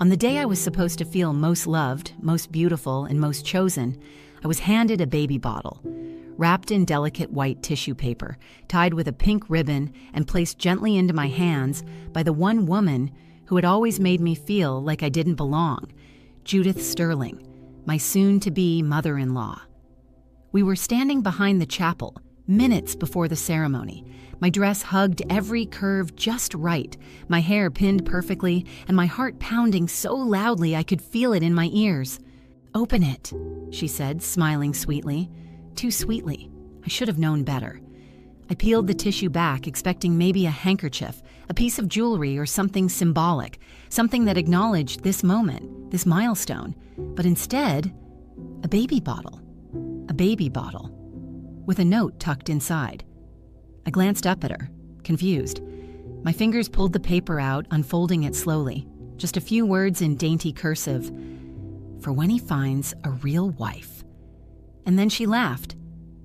On the day I was supposed to feel most loved, most beautiful, and most chosen, I was handed a baby bottle, wrapped in delicate white tissue paper, tied with a pink ribbon, and placed gently into my hands by the one woman who had always made me feel like I didn't belong, Judith Sterling, my soon-to-be mother-in-law. We were standing behind the chapel, minutes before the ceremony. My dress hugged every curve just right, my hair pinned perfectly, and my heart pounding so loudly I could feel it in my ears. "Open it," she said, smiling sweetly. Too sweetly. I should have known better. I peeled the tissue back, expecting maybe a handkerchief, a piece of jewelry, or something symbolic, something that acknowledged this moment, this milestone. But instead, a baby bottle. A baby bottle. With a note tucked inside. I glanced up at her, confused. My fingers pulled the paper out, unfolding it slowly. Just a few words in dainty cursive. "For when he finds a real wife." And then she laughed.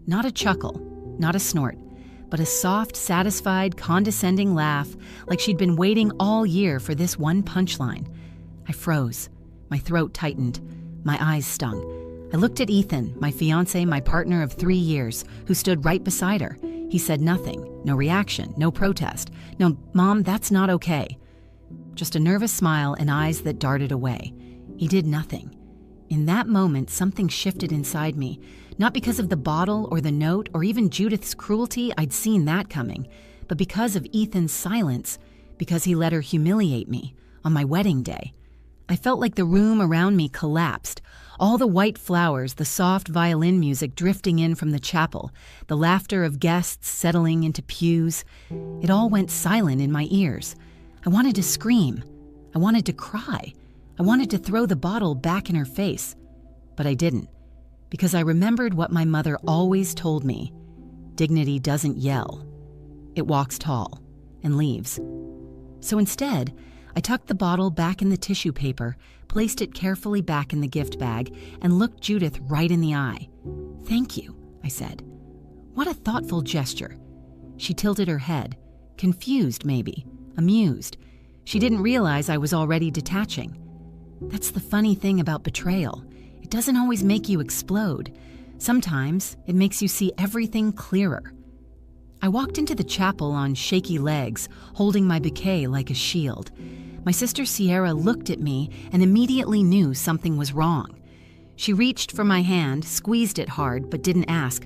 Not a chuckle, not a snort, but a soft, satisfied, condescending laugh, like she'd been waiting all year for this one punchline. I froze. My throat tightened. My eyes stung. I looked at Ethan, my fiancé, my partner of 3 years, who stood right beside her. He said nothing, no reaction, no protest. "No, Mom, that's not okay." Just a nervous smile and eyes that darted away. He did nothing. In that moment, something shifted inside me. Not because of the bottle or the note or even Judith's cruelty, I'd seen that coming, but because of Ethan's silence, because he let her humiliate me on my wedding day. I felt like the room around me collapsed. All the white flowers, the soft violin music drifting in from the chapel, the laughter of guests settling into pews. It all went silent in my ears. I wanted to scream. I wanted to cry. I wanted to throw the bottle back in her face. But I didn't, because I remembered what my mother always told me. Dignity doesn't yell. It walks tall and leaves. So instead, I tucked the bottle back in the tissue paper, placed it carefully back in the gift bag, and looked Judith right in the eye. "Thank you," I said. What a thoughtful gesture. She tilted her head, confused maybe, amused. She didn't realize I was already detaching. That's the funny thing about betrayal. It doesn't always make you explode. Sometimes it makes you see everything clearer. I walked into the chapel on shaky legs, holding my bouquet like a shield. My sister Sierra looked at me and immediately knew something was wrong. She reached for my hand, squeezed it hard, but didn't ask.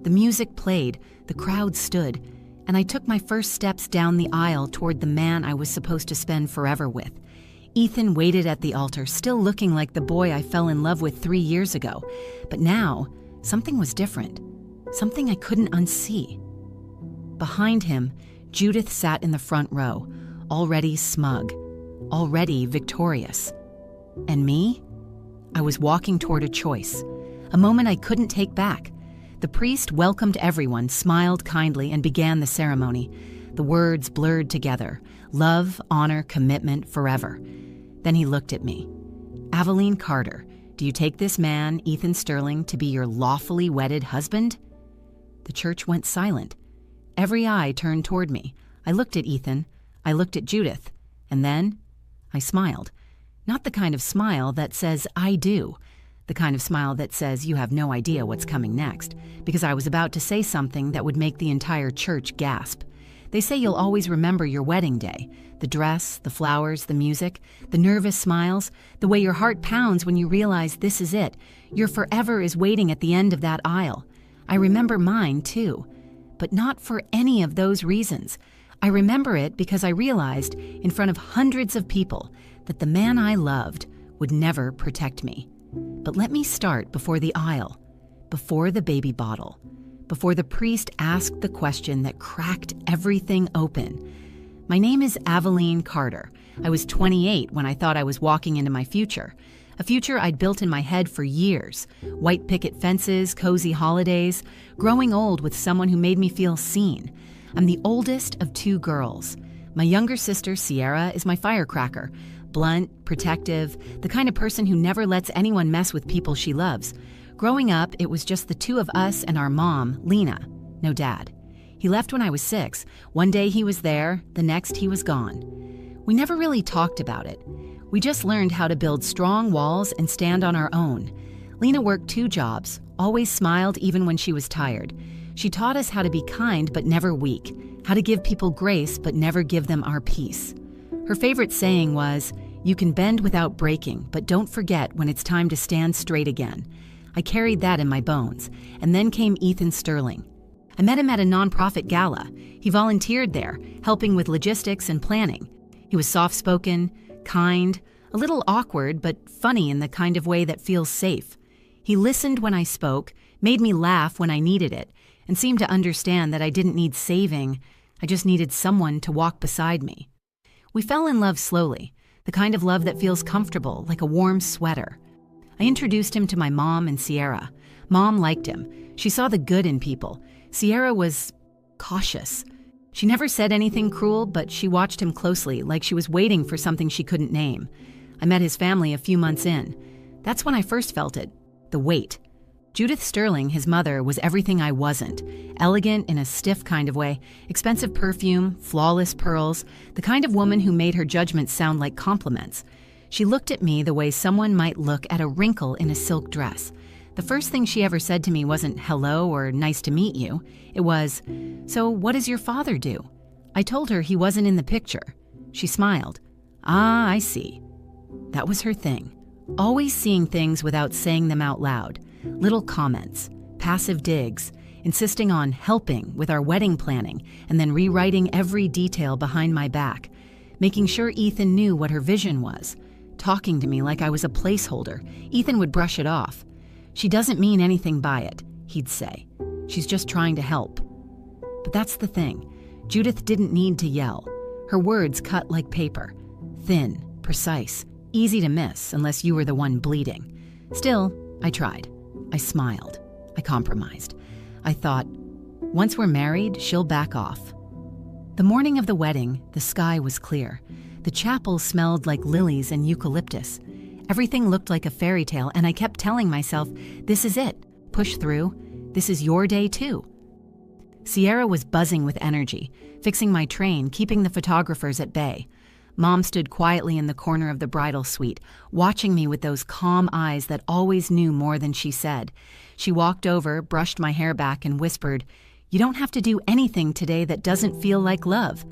The music played, the crowd stood, and I took my first steps down the aisle toward the man I was supposed to spend forever with. Ethan waited at the altar, still looking like the boy I fell in love with 3 years ago. But now, something was different. Something I couldn't unsee. Behind him, Judith sat in the front row, already smug, already victorious. And me? I was walking toward a choice, a moment I couldn't take back. The priest welcomed everyone, smiled kindly, and began the ceremony. The words blurred together: love, honor, commitment, forever. Then he looked at me. "Aveline Carter, do you take this man, Ethan Sterling, to be your lawfully wedded husband?" The church went silent. Every eye turned toward me. I looked at Ethan. I looked at Judith. And then I smiled. Not the kind of smile that says, "I do." The kind of smile that says, "You have no idea what's coming next," because I was about to say something that would make the entire church gasp. They say you'll always remember your wedding day. The dress, the flowers, the music, the nervous smiles, the way your heart pounds when you realize this is it. Your forever is waiting at the end of that aisle. I remember mine, too. But not for any of those reasons. I remember it because I realized, in front of hundreds of people, that the man I loved would never protect me. But let me start before the aisle, before the baby bottle, before the priest asked the question that cracked everything open. My name is Aveline Carter. I was 28 when I thought I was walking into my future. A future I'd built in my head for years. White picket fences, cozy holidays, growing old with someone who made me feel seen. I'm the oldest of 2 girls. My younger sister, Sierra, is my firecracker. Blunt, protective, the kind of person who never lets anyone mess with people she loves. Growing up, it was just the 2 of us and our mom, Lena. No dad. He left when I was 6. One day he was there, the next he was gone. We never really talked about it. We just learned how to build strong walls and stand on our own. Lena worked 2 jobs, always smiled even when she was tired. She taught us how to be kind but never weak, how to give people grace but never give them our peace. Her favorite saying was, "You can bend without breaking, but don't forget when it's time to stand straight again." I carried that in my bones, and then came Ethan Sterling. I met him at a nonprofit gala. He volunteered there, helping with logistics and planning. He was soft-spoken, kind, a little awkward, but funny in the kind of way that feels safe. He listened when I spoke, made me laugh when I needed it, and seemed to understand that I didn't need saving, I just needed someone to walk beside me. We fell in love slowly, the kind of love that feels comfortable, like a warm sweater. I introduced him to my mom and Sierra. Mom liked him. She saw the good in people. Sierra was cautious. She never said anything cruel, but she watched him closely, like she was waiting for something she couldn't name. I met his family a few months in. That's when I first felt it, the weight. Judith Sterling, his mother, was everything I wasn't. Elegant in a stiff kind of way, expensive perfume, flawless pearls, the kind of woman who made her judgments sound like compliments. She looked at me the way someone might look at a wrinkle in a silk dress. The first thing she ever said to me wasn't hello or nice to meet you. It was, "So what does your father do?" I told her he wasn't in the picture. She smiled. "Ah, I see." That was her thing. Always seeing things without saying them out loud. Little comments, passive digs, insisting on helping with our wedding planning, and then rewriting every detail behind my back, making sure Ethan knew what her vision was, talking to me like I was a placeholder. Ethan would brush it off. "She doesn't mean anything by it," he'd say. "She's just trying to help." But that's the thing. Judith didn't need to yell. Her words cut like paper. Thin, precise, easy to miss unless you were the one bleeding. Still, I tried. I smiled. I compromised. I thought, once we're married, she'll back off. The morning of the wedding, the sky was clear. The chapel smelled like lilies and eucalyptus. Everything looked like a fairy tale, and I kept telling myself, this is it. Push through. This is your day, too. Sierra was buzzing with energy, fixing my train, keeping the photographers at bay. Mom stood quietly in the corner of the bridal suite, watching me with those calm eyes that always knew more than she said. She walked over, brushed my hair back, and whispered, "You don't have to do anything today that doesn't feel like love."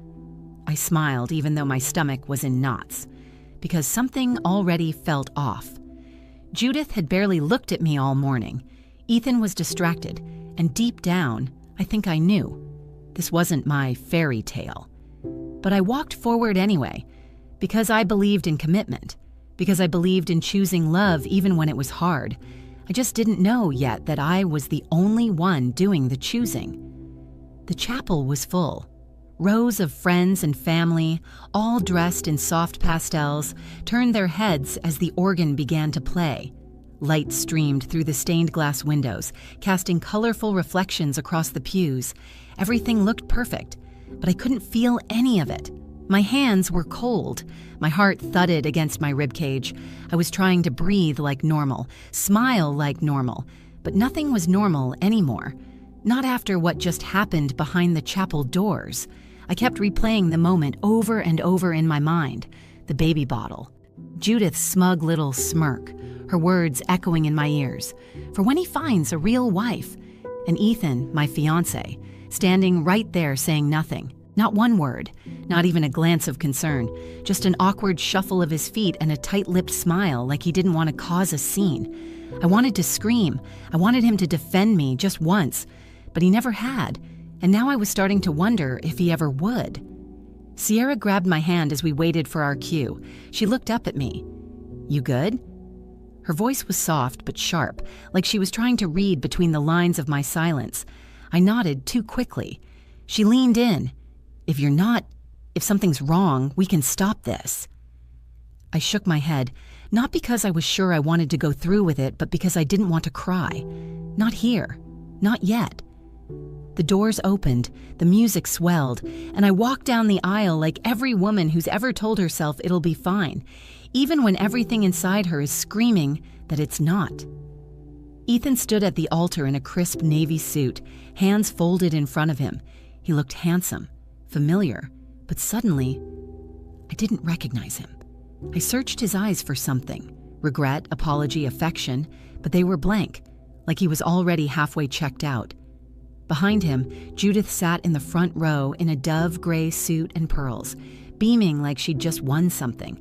I smiled, even though my stomach was in knots, because something already felt off. Judith had barely looked at me all morning. Ethan was distracted, and deep down, I think I knew. This wasn't my fairy tale. But I walked forward anyway, because I believed in commitment, because I believed in choosing love even when it was hard. I just didn't know yet that I was the only one doing the choosing. The chapel was full. Rows of friends and family, all dressed in soft pastels, turned their heads as the organ began to play. Light streamed through the stained glass windows, casting colorful reflections across the pews. Everything looked perfect, but I couldn't feel any of it. My hands were cold. My heart thudded against my ribcage. I was trying to breathe like normal, smile like normal, but nothing was normal anymore. Not after what just happened behind the chapel doors. I kept replaying the moment over and over in my mind. The baby bottle. Judith's smug little smirk, her words echoing in my ears. For when he finds a real wife. And Ethan, my fiancé, standing right there saying nothing. Not one word, not even a glance of concern, just an awkward shuffle of his feet and a tight-lipped smile like he didn't want to cause a scene. I wanted to scream. I wanted him to defend me just once, but he never had, and now I was starting to wonder if he ever would. Sierra grabbed my hand as we waited for our cue. She looked up at me. "You good?" Her voice was soft but sharp, like she was trying to read between the lines of my silence. I nodded too quickly. She leaned in. If something's wrong, we can stop this." I shook my head, not because I was sure I wanted to go through with it, but because I didn't want to cry. Not here. Not yet. The doors opened, the music swelled, and I walked down the aisle like every woman who's ever told herself it'll be fine, even when everything inside her is screaming that it's not. Ethan stood at the altar in a crisp navy suit, hands folded in front of him. He looked handsome, familiar, but suddenly, I didn't recognize him. I searched his eyes for something, regret, apology, affection, but they were blank, like he was already halfway checked out. Behind him, Judith sat in the front row in a dove gray suit and pearls, beaming like she'd just won something,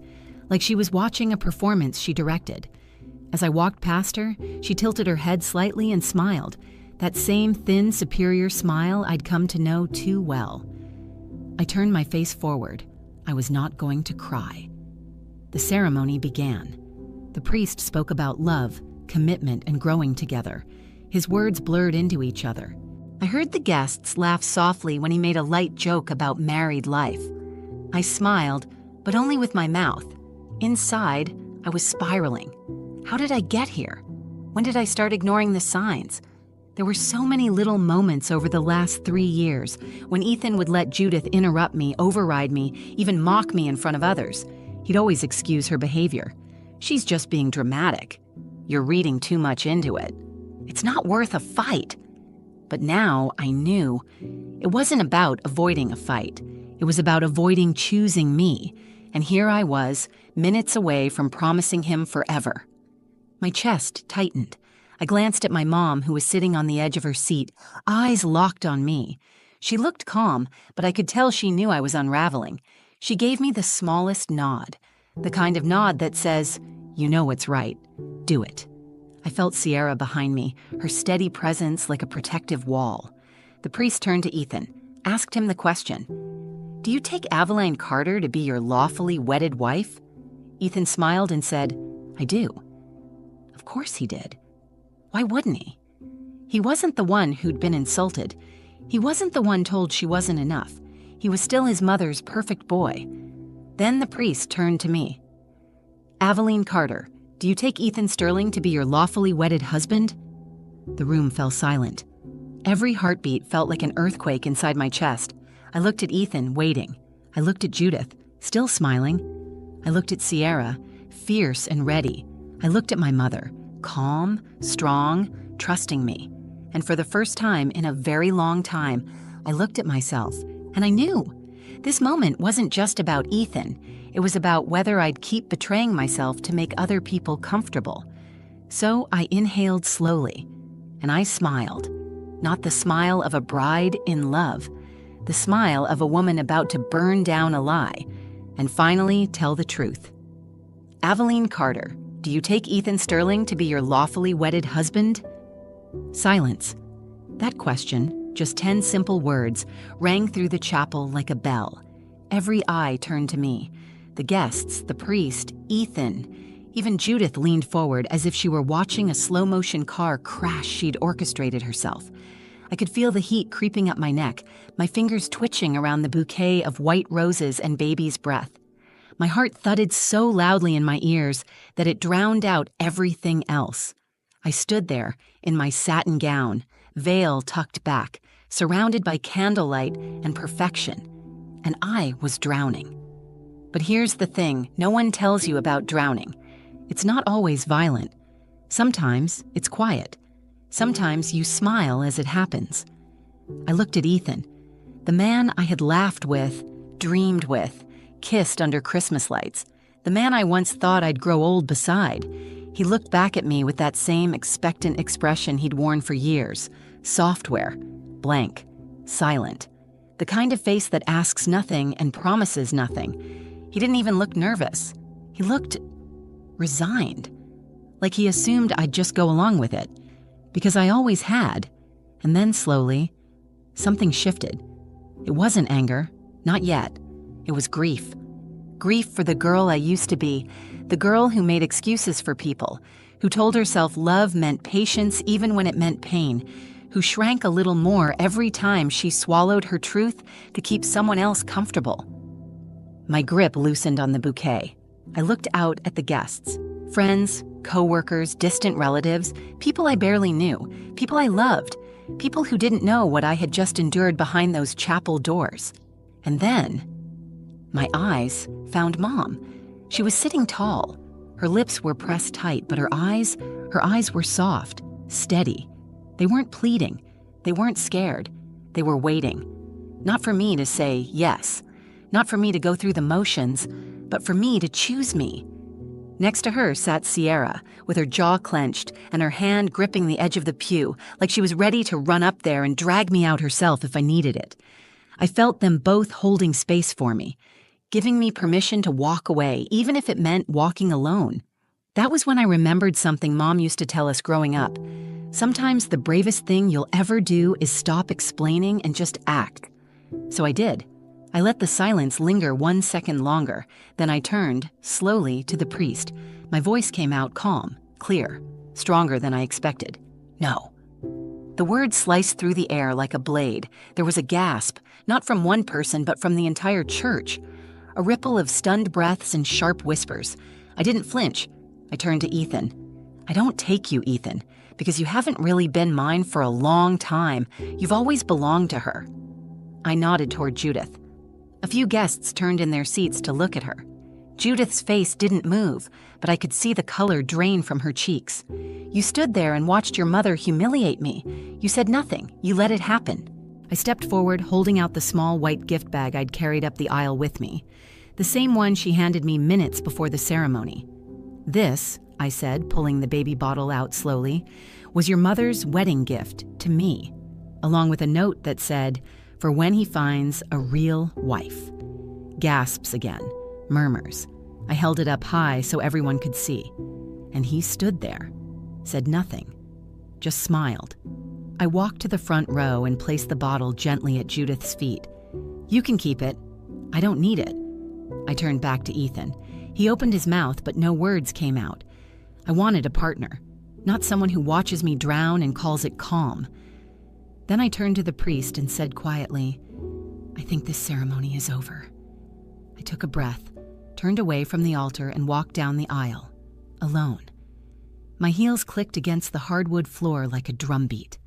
like she was watching a performance she directed. As I walked past her, she tilted her head slightly and smiled, that same thin, superior smile I'd come to know too well. I turned my face forward. I was not going to cry. The ceremony began. The priest spoke about love, commitment, and growing together. His words blurred into each other. I heard the guests laugh softly when he made a light joke about married life. I smiled, but only with my mouth. Inside, I was spiraling. How did I get here? When did I start ignoring the signs? There were so many little moments over the last 3 years when Ethan would let Judith interrupt me, override me, even mock me in front of others. He'd always excuse her behavior. She's just being dramatic. You're reading too much into it. It's not worth a fight. But now I knew it wasn't about avoiding a fight. It was about avoiding choosing me. And here I was, minutes away from promising him forever. My chest tightened. I glanced at my mom, who was sitting on the edge of her seat, eyes locked on me. She looked calm, but I could tell she knew I was unraveling. She gave me the smallest nod, the kind of nod that says, "You know what's right. Do it." I felt Sierra behind me, her steady presence like a protective wall. The priest turned to Ethan, asked him the question, "Do you take Aveline Carter to be your lawfully wedded wife?" Ethan smiled and said, "I do." Of course he did. Why wouldn't he? He wasn't the one who'd been insulted. He wasn't the one told she wasn't enough. He was still his mother's perfect boy. Then the priest turned to me. "Aveline Carter, do you take Ethan Sterling to be your lawfully wedded husband?" The room fell silent. Every heartbeat felt like an earthquake inside my chest. I looked at Ethan, waiting. I looked at Judith, still smiling. I looked at Sierra, fierce and ready. I looked at my mother, calm, strong, trusting me. And for the first time in a very long time, I looked at myself, and I knew. This moment wasn't just about Ethan. It was about whether I'd keep betraying myself to make other people comfortable. So I inhaled slowly, and I smiled. Not the smile of a bride in love, the smile of a woman about to burn down a lie, and finally tell the truth. "Aveline Carter, do you take Ethan Sterling to be your lawfully wedded husband?" Silence. That question, just 10 simple words, rang through the chapel like a bell. Every eye turned to me. The guests, the priest, Ethan. Even Judith leaned forward as if she were watching a slow-motion car crash she'd orchestrated herself. I could feel the heat creeping up my neck, my fingers twitching around the bouquet of white roses and baby's breath. My heart thudded so loudly in my ears that it drowned out everything else. I stood there in my satin gown, veil tucked back, surrounded by candlelight and perfection, and I was drowning. But here's the thing no one tells you about drowning. It's not always violent. Sometimes it's quiet. Sometimes you smile as it happens. I looked at Ethan, the man I had laughed with, dreamed with, kissed under Christmas lights, the man I once thought I'd grow old beside. He looked back at me with that same expectant expression he'd worn for years. Software, blank, silent. The kind of face that asks nothing and promises nothing. He didn't even look nervous. He looked resigned, like he assumed I'd just go along with it, because I always had. And then slowly, something shifted. It wasn't anger, not yet. It was grief. Grief for the girl I used to be, the girl who made excuses for people, who told herself love meant patience even when it meant pain, who shrank a little more every time she swallowed her truth to keep someone else comfortable. My grip loosened on the bouquet. I looked out at the guests, friends, co-workers, distant relatives, people I barely knew, people I loved, people who didn't know what I had just endured behind those chapel doors. And then my eyes found Mom. She was sitting tall. Her lips were pressed tight, but her eyes were soft, steady. They weren't pleading. They weren't scared. They were waiting. Not for me to say yes. Not for me to go through the motions, but for me to choose me. Next to her sat Sierra, with her jaw clenched and her hand gripping the edge of the pew, like she was ready to run up there and drag me out herself if I needed it. I felt them both holding space for me, giving me permission to walk away, even if it meant walking alone. That was when I remembered something Mom used to tell us growing up. Sometimes the bravest thing you'll ever do is stop explaining and just act. So I did. I let the silence linger 1 second longer, then I turned, slowly, to the priest. My voice came out calm, clear, stronger than I expected. No. The word sliced through the air like a blade. There was a gasp, not from one person but from the entire church. A ripple of stunned breaths and sharp whispers. I didn't flinch. I turned to Ethan. I don't take you, Ethan, because you haven't really been mine for a long time. You've always belonged to her. I nodded toward Judith. A few guests turned in their seats to look at her. Judith's face didn't move, but I could see the color drain from her cheeks. You stood there and watched your mother humiliate me. You said nothing. You let it happen. I stepped forward, holding out the small white gift bag I'd carried up the aisle with me. The same one she handed me minutes before the ceremony. This, I said, pulling the baby bottle out slowly, was your mother's wedding gift to me, along with a note that said, "For when he finds a real wife." Gasps again, murmurs. I held it up high so everyone could see. And he stood there, said nothing, just smiled. I walked to the front row and placed the bottle gently at Judith's feet. "You can keep it. I don't need it." I turned back to Ethan. He opened his mouth, but no words came out. I wanted a partner, not someone who watches me drown and calls it calm. Then I turned to the priest and said quietly, "I think this ceremony is over." I took a breath, turned away from the altar and walked down the aisle, alone. My heels clicked against the hardwood floor like a drumbeat.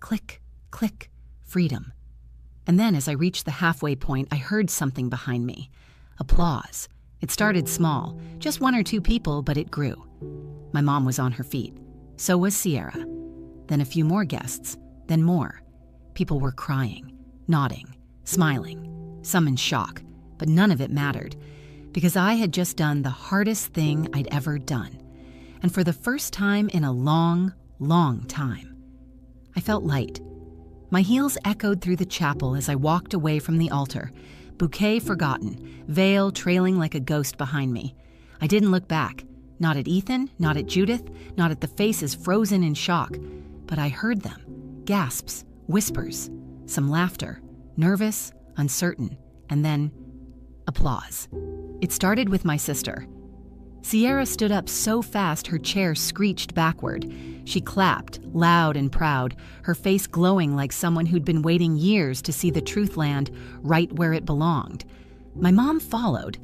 Click, click, freedom. And then as I reached the halfway point, I heard something behind me. Applause. It started small, just 1 or 2 people, but it grew. My mom was on her feet. So was Sierra. Then a few more guests. Then more. People were crying, nodding, smiling, some in shock, but none of it mattered, because I had just done the hardest thing I'd ever done. And for the first time in a long, long time, I felt light. My heels echoed through the chapel as I walked away from the altar, bouquet forgotten, veil trailing like a ghost behind me. I didn't look back, not at Ethan, not at Judith, not at the faces frozen in shock, but I heard them. Gasps, whispers, some laughter, nervous, uncertain, and then applause. It started with my sister. Sierra stood up so fast her chair screeched backward. She clapped, loud and proud, her face glowing like someone who'd been waiting years to see the truth land right where it belonged. My mom followed,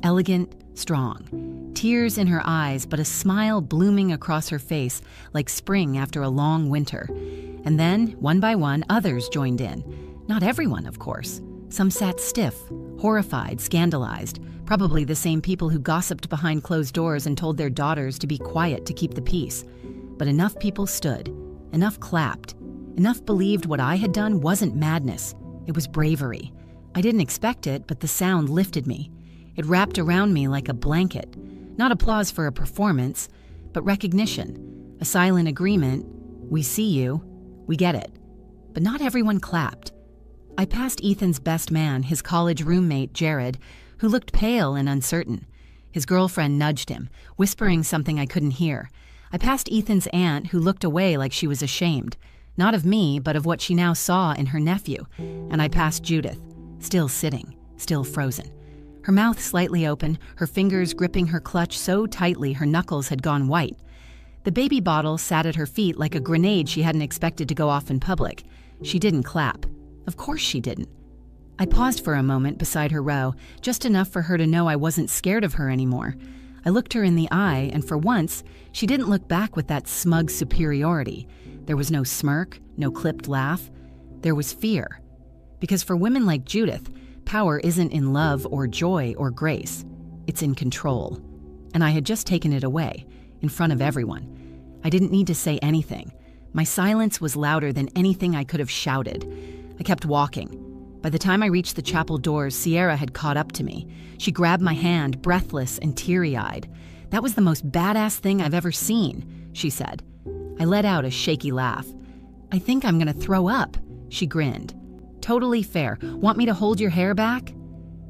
elegant, strong, tears in her eyes, but a smile blooming across her face like spring after a long winter. And then, one by one, others joined in. Not everyone, of course. Some sat stiff, horrified, scandalized, probably the same people who gossiped behind closed doors and told their daughters to be quiet to keep the peace. But enough people stood, enough clapped, enough believed what I had done wasn't madness. It was bravery. I didn't expect it, but the sound lifted me. It wrapped around me like a blanket. Not applause for a performance, but recognition. A silent agreement. We see you. We get it. But not everyone clapped. I passed Ethan's best man, his college roommate, Jared, who looked pale and uncertain. His girlfriend nudged him, whispering something I couldn't hear. I passed Ethan's aunt, who looked away like she was ashamed. Not of me, but of what she now saw in her nephew. And I passed Judith, still sitting, still frozen. Her mouth slightly open, her fingers gripping her clutch so tightly her knuckles had gone white. The baby bottle sat at her feet like a grenade she hadn't expected to go off in public. She didn't clap. Of course she didn't. I paused for a moment beside her row, just enough for her to know I wasn't scared of her anymore. I looked her in the eye, and for once, she didn't look back with that smug superiority. There was no smirk, no clipped laugh. There was fear. Because for women like Judith, power isn't in love or joy or grace. It's in control. And I had just taken it away, in front of everyone. I didn't need to say anything. My silence was louder than anything I could have shouted. I kept walking. By the time I reached the chapel doors, Sierra had caught up to me. She grabbed my hand, breathless and teary-eyed. "That was the most badass thing I've ever seen," she said. I let out a shaky laugh. "I think I'm gonna throw up," she grinned. "Totally fair. Want me to hold your hair back?"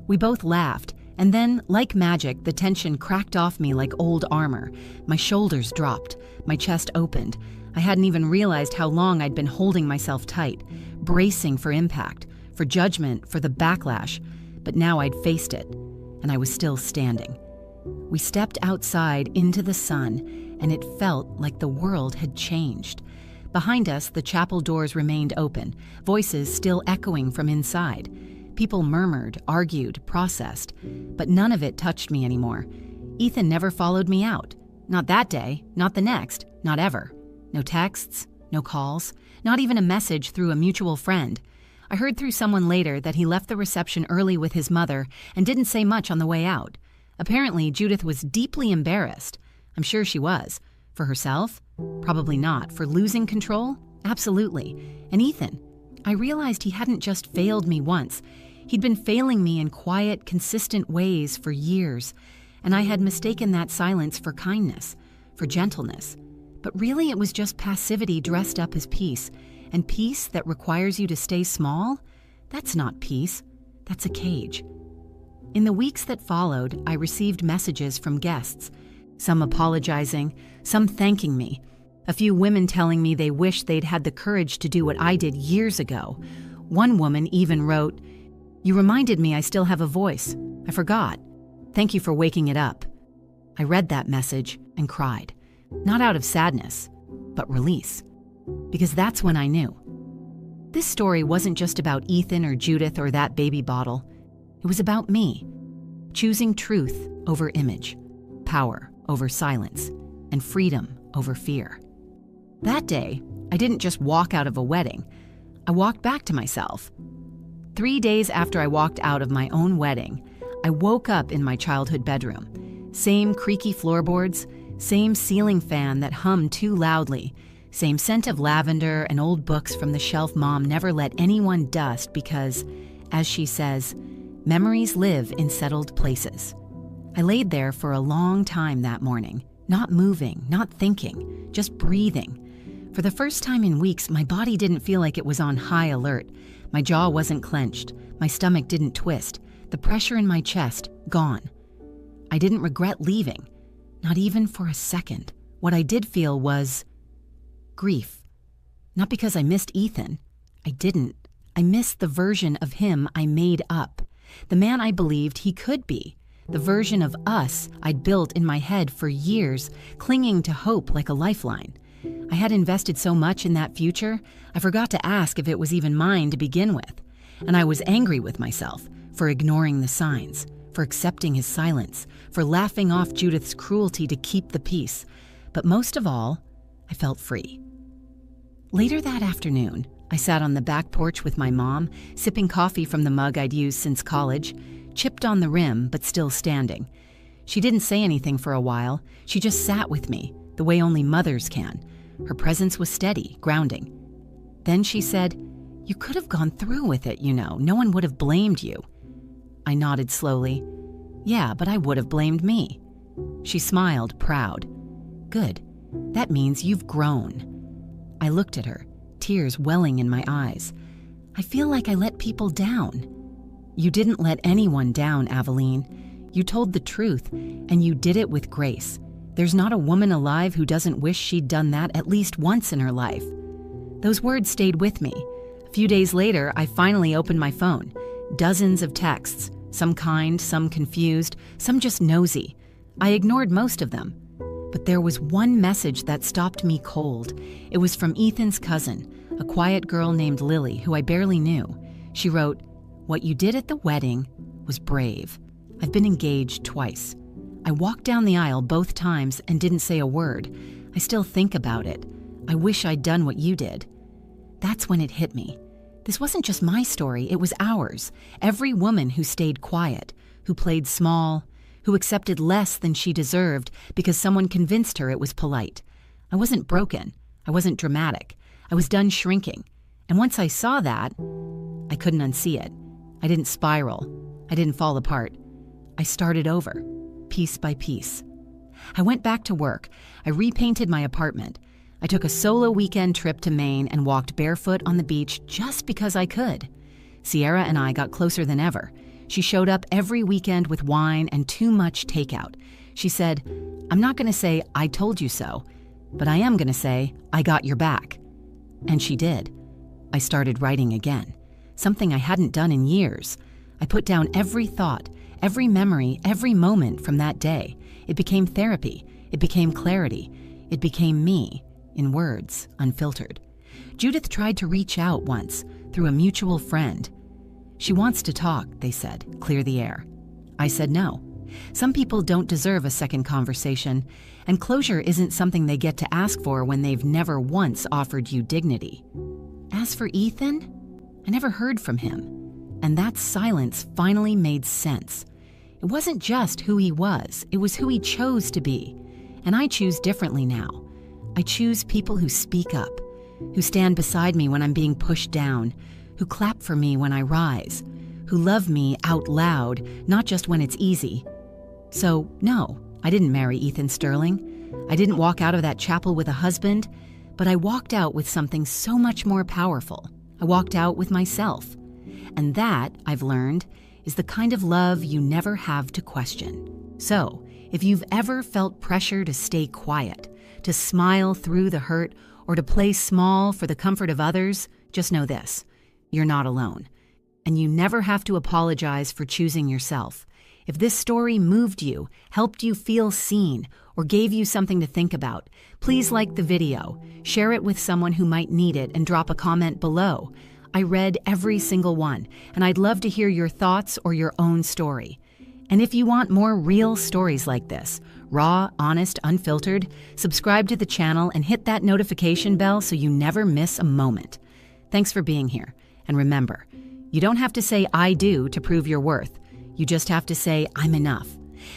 We both laughed, and then, like magic, the tension cracked off me like old armor. My shoulders dropped. My chest opened. I hadn't even realized how long I'd been holding myself tight, bracing for impact, for judgment, for the backlash. But now I'd faced it, and I was still standing. We stepped outside into the sun, and it felt like the world had changed. Behind us, the chapel doors remained open, voices still echoing from inside. People murmured, argued, processed, but none of it touched me anymore. Ethan never followed me out. Not that day, not the next, not ever. No texts, no calls, not even a message through a mutual friend. I heard through someone later that he left the reception early with his mother and didn't say much on the way out. Apparently, Judith was deeply embarrassed. I'm sure she was. For herself? Probably not. For losing control? Absolutely. And Ethan? I realized he hadn't just failed me once. He'd been failing me in quiet, consistent ways for years, and I had mistaken that silence for kindness, for gentleness. But really it was just passivity dressed up as peace, and peace that requires you to stay small? That's not peace. That's a cage. In the weeks that followed, I received messages from guests, some apologizing, some thanking me, a few women telling me they wished they'd had the courage to do what I did years ago. One woman even wrote, "You reminded me I still have a voice. I forgot. Thank you for waking it up." I read that message and cried. Not out of sadness, but release. Because that's when I knew. This story wasn't just about Ethan or Judith or that baby bottle. It was about me, choosing truth over image, power over silence, and freedom over fear. That day, I didn't just walk out of a wedding. I walked back to myself. 3 days after I walked out of my own wedding, I woke up in my childhood bedroom. Same creaky floorboards, same ceiling fan that hummed too loudly, same scent of lavender and old books from the shelf Mom never let anyone dust because, as she says, memories live in settled places. I laid there for a long time that morning, not moving, not thinking, just breathing. For the first time in weeks, my body didn't feel like it was on high alert. My jaw wasn't clenched, my stomach didn't twist, the pressure in my chest gone. I didn't regret leaving, not even for a second. What I did feel was grief. Not because I missed Ethan. I didn't. I missed the version of him I made up, the man I believed he could be, the version of us I'd built in my head for years, clinging to hope like a lifeline. I had invested so much in that future, I forgot to ask if it was even mine to begin with. And I was angry with myself for ignoring the signs, for accepting his silence, for laughing off Judith's cruelty to keep the peace. But most of all, I felt free. Later that afternoon, I sat on the back porch with my mom, sipping coffee from the mug I'd used since college, chipped on the rim but still standing. She didn't say anything for a while. She just sat with me, the way only mothers can. Her presence was steady, grounding. Then she said, "You could have gone through with it, you know. No one would have blamed you." I nodded slowly. "Yeah, but I would have blamed me." She smiled, proud. "Good. That means you've grown." I looked at her, tears welling in my eyes. "I feel like I let people down." "You didn't let anyone down, Aveline. You told the truth, and you did it with grace. There's not a woman alive who doesn't wish she'd done that at least once in her life." Those words stayed with me. A few days later, I finally opened my phone. Dozens of texts, some kind, some confused, some just nosy. I ignored most of them. But there was one message that stopped me cold. It was from Ethan's cousin, a quiet girl named Lily, who I barely knew. She wrote, "What you did at the wedding was brave. I've been engaged twice. I walked down the aisle both times and didn't say a word. I still think about it. I wish I'd done what you did." That's when it hit me. This wasn't just my story, it was ours. Every woman who stayed quiet, who played small, who accepted less than she deserved because someone convinced her it was polite. I wasn't broken. I wasn't dramatic. I was done shrinking. And once I saw that, I couldn't unsee it. I didn't spiral. I didn't fall apart. I started over, piece by piece. I went back to work. I repainted my apartment. I took a solo weekend trip to Maine and walked barefoot on the beach just because I could. Sierra and I got closer than ever. She showed up every weekend with wine and too much takeout. She said, "I'm not going to say I told you so, but I am going to say I got your back." And she did. I started writing again, something I hadn't done in years. I put down every thought, every memory, every moment from that day. It became therapy. It became clarity. It became me, in words, unfiltered. Judith tried to reach out once, through a mutual friend. "She wants to talk," they said, "clear the air." I said no. Some people don't deserve a second conversation, and closure isn't something they get to ask for when they've never once offered you dignity. As for Ethan, I never heard from him, and that silence finally made sense. It wasn't just who he was, it was who he chose to be. And I choose differently now. I choose people who speak up, who stand beside me when I'm being pushed down, who clap for me when I rise, who love me out loud, not just when it's easy. So, no, I didn't marry Ethan Sterling. I didn't walk out of that chapel with a husband, but I walked out with something so much more powerful. I walked out with myself. And that, I've learned, is the kind of love you never have to question. So, if you've ever felt pressure to stay quiet, to smile through the hurt, or to play small for the comfort of others, just know this: you're not alone. And you never have to apologize for choosing yourself. If this story moved you, helped you feel seen, or gave you something to think about, please like the video, share it with someone who might need it, and drop a comment below. I read every single one, and I'd love to hear your thoughts or your own story. And if you want more real stories like this, raw, honest, unfiltered, subscribe to the channel and hit that notification bell so you never miss a moment. Thanks for being here. And remember, you don't have to say "I do" to prove your worth. You just have to say "I'm enough."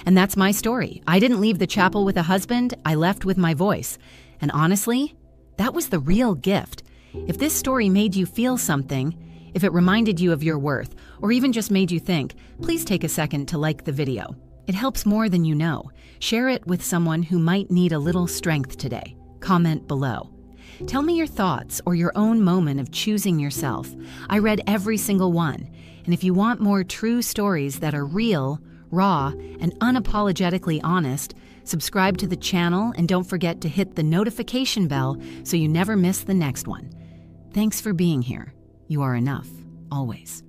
And that's my story. I didn't leave the chapel with a husband, I left with my voice. And honestly, that was the real gift. If this story made you feel something, if it reminded you of your worth, or even just made you think, please take a second to like the video. It helps more than you know. Share it with someone who might need a little strength today. Comment below. Tell me your thoughts or your own moment of choosing yourself. I read every single one. And if you want more true stories that are real, raw, and unapologetically honest, subscribe to the channel and don't forget to hit the notification bell so you never miss the next one. Thanks for being here. You are enough, always.